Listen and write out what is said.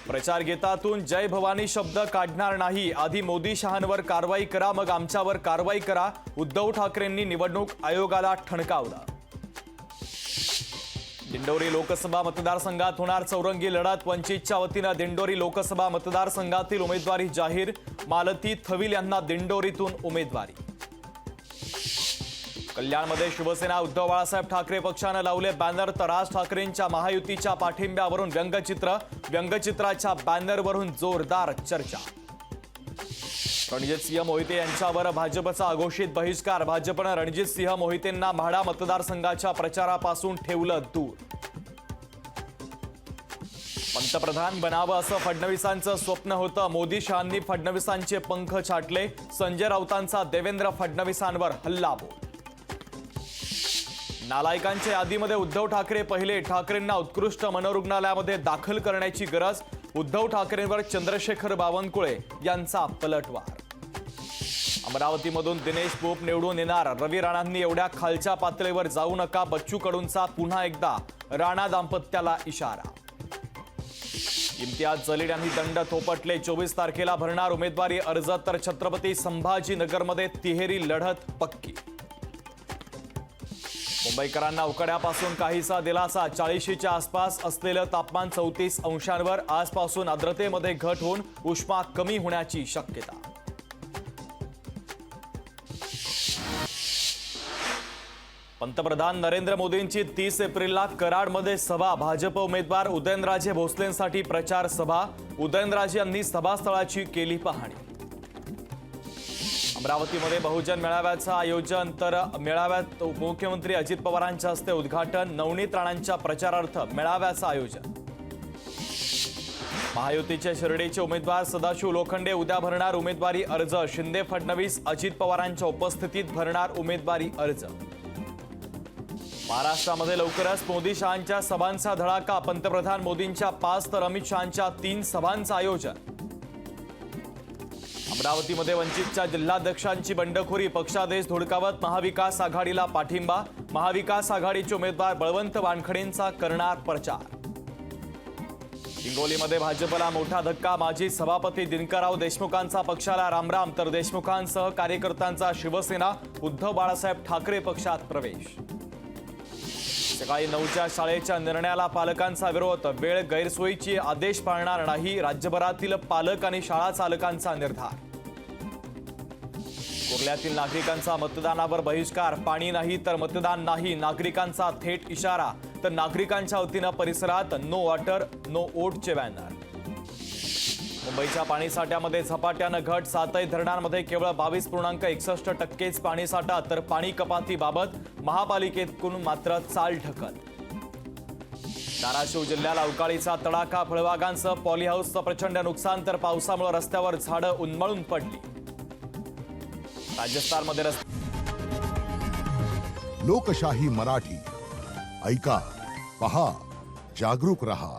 प्रचार गीतातून जय भवानी शब्द काढणार नाही, आधी मोदी शहांवर कारवाई करा मग आमच्यावर कारवाई करा, उद्धव ठाकरेंनी निवडणूक आयोगाला ठणकावलं। दिंडोरी लोकसभा मतदारसंघात होणार चौरंगी लढत, वंचितच्या वतीने दिंडोरी लोकसभा मतदारसंघातील उमेदवारी जाहीर, मालती थविल यांना दिंडोरीतून उमेदवारी। कल्याणमध्ये शिवसेना उद्धव बाळासाहेब ठाकरे पक्षाने लावले बॅनर, तर राज ठाकरेंच्या महायुतीच्या पाठिंब्यावरून व्यंगचित्राच्या बॅनरवरून जोरदार चर्चा। रणजितसिंह मोहिते यांच्यावर भाजपचा अघोषित बहिष्कार, भाजपने रणजितसिंह मोहितेंना म्हाडा मतदारसंघाच्या प्रचारापासून ठेवलं दूर। पंतप्रधान बनावं असं फडणवीसांचं स्वप्न होतं, मोदी शहांनी फडणवीसांचे पंख छाटले, संजय राऊतांचा देवेंद्र फडणवीसांवर हल्लाबोल। नालायकांच्या यादीमध्ये उद्धव ठाकरे पहिले, ठाकरेंना उत्कृष्ट मनोरुग्णालयामध्ये दाखल करण्याची गरज, उद्धव ठाकरेंवर चंद्रशेखर बावनकुळे यांचा पलटवार। अमरावतीमधून दिनेश पोप निवडून येणार, रवी राणांनी एवढ्या खालच्या पातळीवर जाऊ नका, बच्चू कडूंचा पुन्हा एकदा राणा दाम्पत्याला इशारा। इम्तियाज जलील यांनी दंड थोपटले, 24 तारखेला भरणार उमेदवारी अर्ज, तर छत्रपती संभाजीनगरमध्ये तिहेरी लढत पक्की। मुंबईकरांना उकाड्यापासून काहीसा दिलासा, 40च्या आसपास असलेलं तापमान 34 अंशांवर, आजपासून आर्द्रतेमध्ये घट होऊन उष्मा कमी होण्याची शक्यता। पंतप्रधान नरेंद्र मोदींची 30 एप्रिलला कराडमध्ये सभा, भाजप उमेदवार उदयनराजे भोसलेंसाठी प्रचार सभा, उदयनराजे यांनी सभास्थळाची केली पाहणी। अमरावतीमध्ये बहुजन मेळाव्याचं आयोजन, तर मेळाव्यात उपमुख्यमंत्री अजित पवारांच्या हस्ते उद्घाटन, नवनीत राणांच्या प्रचारार्थ मेळाव्याचं आयोजन। महायुतीचे शिर्डीचे उमेदवार सदाशिव लोखंडे उद्या भरणार उमेदवारी अर्ज, शिंदे फडणवीस अजित पवारांच्या उपस्थितीत भरणार उमेदवारी अर्ज। महाराष्ट्रामध्ये लवकरच मोदी शहांच्या सभांचा धडाका, पंतप्रधान मोदींच्या 5 तर अमित शहांच्या 3 सभांचं आयोजन। अमरावतीमध्ये वंचितच्या जिल्हाध्यक्षांची बंडखोरी, पक्षादेश धुडकावत महाविकास आघाडीला पाठिंबा, महाविकास आघाडीचे उमेदवार बळवंत वानखडेंचा करणार प्रचार। हिंगोलीमध्ये भाजपला मोठा धक्का, माजी सभापती दिनकरराव देशमुखांचा पक्षाला रामराम, तर देशमुखांसह कार्यकर्त्यांचा शिवसेना उद्धव बाळासाहेब ठाकरे पक्षात प्रवेश। सकाळी 9च्या शाळेच्या निर्णयाला पालकांचा विरोध, वेळ गैरसोयीची आदेश पाळणार नाही, राज्यभरातील पालक आणि शाळा चालकांचा निर्धार। कुर्ल्यातील नागरिकांचा मतदानावर बहिष्कार, पाणी नाही तर मतदान नाही, नागरिकांचा थेट इशारा, तर नागरिकांच्या वतीनं परिसरात नो वॉटर नो वोटचे बॅनर। मुंबईच्या पाणीसाठ्यामध्ये झपाट्यानं घट, 7 धरणांमध्ये केवळ 22.61% पाणीसाठा, तर पाणी कपातीबाबत महापालिकेतून मात्र चालढकल। धाराशिव जिल्ह्याला अवकाळीचा तडाखा, फळबागांसह पॉलीहाऊसचं प्रचंड नुकसान, तर पावसामुळे रस्त्यावर झाडं उन्मळून पडली। राजस्थानमध्ये लोकशाही मराठी ऐका, पहा, जागरूक रहा।